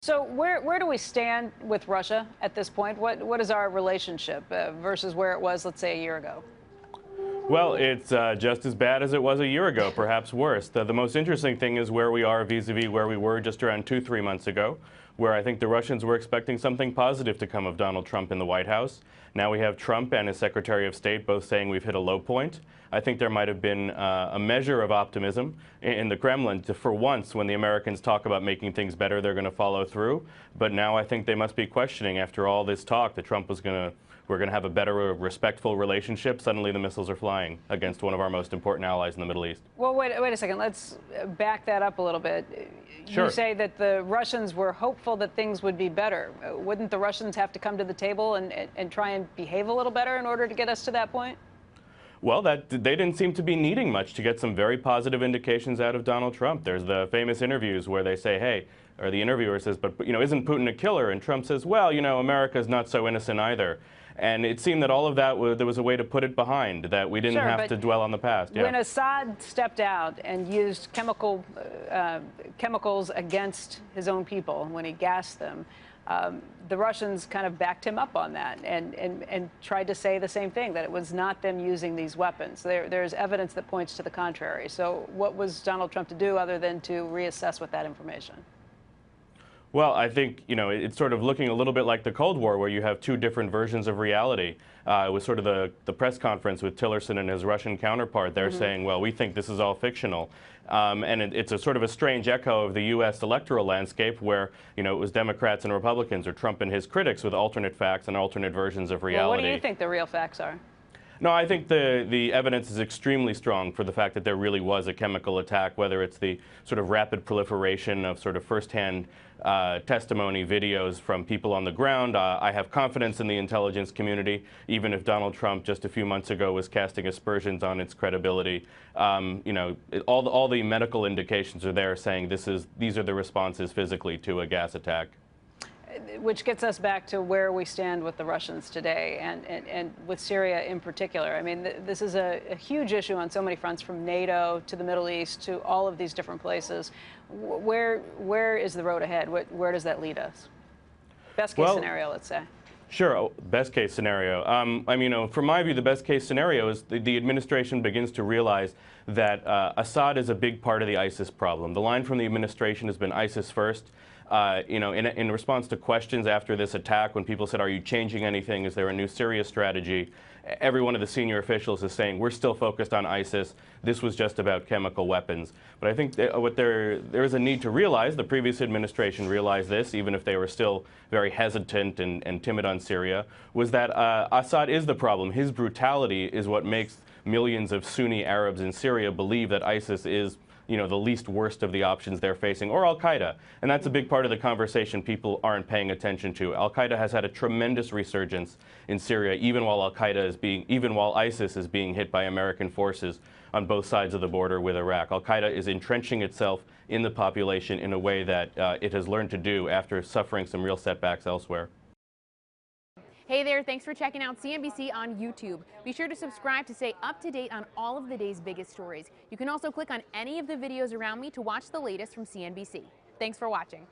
So where do we stand with Russia at this point? What is our relationship versus where it was, let's say, a year ago? Well, it's just as bad as it was a year ago, perhaps worse. The most interesting thing is where we are vis-a-vis where we were just around 2-3 months ago, where I think the Russians were expecting something positive to come of Donald Trump in the White House. Now we have Trump and his Secretary of State both saying we've hit a low point. I think there might have been a measure of optimism in the Kremlin for once when the Americans talk about making things better, they're going to follow through. But now I think they must be questioning after all this talk that we're going to have a better, respectful relationship. Suddenly the missiles are flying against one of our most important allies in the Middle East. Well, wait a second. Let's back that up a little bit. Sure. You say that the Russians were hopeful that things would be better. Wouldn't the Russians have to come to the table and try and behave a little better in order to get us to that point? Well, they didn't seem to be needing much to get some very positive indications out of Donald Trump. There's the famous interviews where they say, hey, or the interviewer says, but, isn't Putin a killer? And Trump says, well, America's not so innocent either. And it seemed that all of that, there was a way to put it behind, that we didn't have to dwell on the past. When Assad stepped out and used chemicals against his own people, when he gassed them, the Russians kind of backed him up on that and tried to say the same thing, that it was not them using these weapons. There's evidence that points to the contrary. So what was Donald Trump to do other than to reassess with that information? Well, I think, it's sort of looking a little bit like the Cold War, where you have two different versions of reality. It was sort of the press conference with Tillerson and his Russian counterpart. They're saying, well, we think this is all fictional. And it's a sort of a strange echo of the U.S. electoral landscape where, it was Democrats and Republicans, or Trump and his critics, with alternate facts and alternate versions of reality. Well, what do you think the real facts are? No, I think the evidence is extremely strong for the fact that there really was a chemical attack, whether it's the sort of rapid proliferation of sort of firsthand testimony videos from people on the ground. I have confidence in the intelligence community, even if Donald Trump just a few months ago was casting aspersions on its credibility. All the medical indications are there saying these are the responses physically to a gas attack. Which gets us back to where we stand with the Russians today and with Syria in particular. I mean, this is a huge issue on so many fronts, from NATO to the Middle East to all of these different places. Where is the road ahead? Where does that lead us? Best case scenario, let's say. Sure, best case scenario. From my view, the best case scenario is the administration begins to realize that Assad is a big part of the ISIS problem. The line from the administration has been ISIS first. In response to questions after this attack, when people said, are you changing anything? Is there a new Syria strategy? Every one of the senior officials is saying, we're still focused on ISIS. This was just about chemical weapons. But I think that there is a need to realize, the previous administration realized this, even if they were still very hesitant and timid on Syria, was that Assad is the problem. His brutality is what makes millions of Sunni Arabs in Syria believe that ISIS is the least worst of the options they're facing, or al-Qaeda. And that's a big part of the conversation people aren't paying attention to. Al-Qaeda has had a tremendous resurgence in Syria, even while ISIS is being hit by American forces on both sides of the border with Iraq. Al-Qaeda is entrenching itself in the population in a way that it has learned to do after suffering some real setbacks elsewhere. Hey there, thanks for checking out CNBC on YouTube. Be sure to subscribe to stay up to date on all of the day's biggest stories. You can also click on any of the videos around me to watch the latest from CNBC. Thanks for watching.